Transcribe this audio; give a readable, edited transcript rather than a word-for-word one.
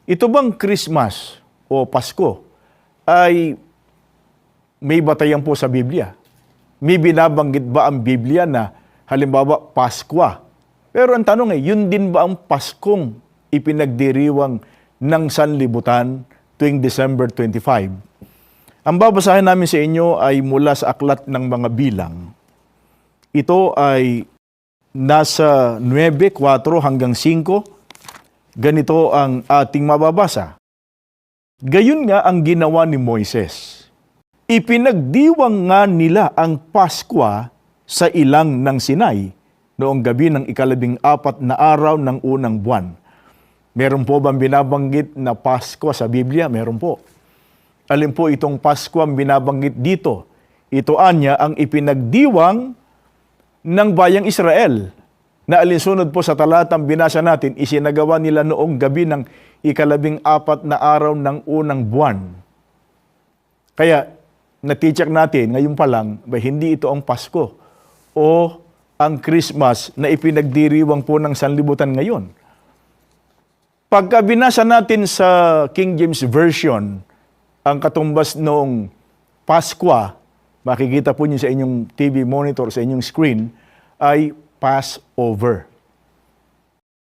Ito bang Christmas o Pasko ay may batayan po sa Biblia? May binabanggit ba ang Biblia na halimbawa Paskwa? Pero ang tanong ay, yun din ba ang Paskong ipinagdiriwang ng sanlibutan tuwing December 25? Ang babasahin namin sa inyo ay mula sa Aklat ng Mga Bilang. Ito ay nasa 9:4 hanggang 5. Ganito ang ating mababasa. Gayon nga ang ginawa ni Moises. Ipinagdiwang nga nila ang Paskwa sa ilang ng Sinai noong gabi ng 14 na araw ng unang buwan. Meron po bang binabanggit na Paskwa sa Biblia? Meron po. Alin po itong Paskwa ang binabanggit dito? Ito anya ang ipinagdiwang ng bayang Israel na alinsunod po sa talatang binasa natin, isinagawa nila noong gabi ng 14 na araw ng unang buwan. Kaya, na-teacher natin, ngayon pa lang, hindi ito ang Pasko o ang Christmas na ipinagdiriwang po ng sanlibutan ngayon. Pagka binasa natin sa King James Version, ang katumbas noong Paskwa, makikita po niyo sa inyong TV monitor, sa inyong screen, ay Passover.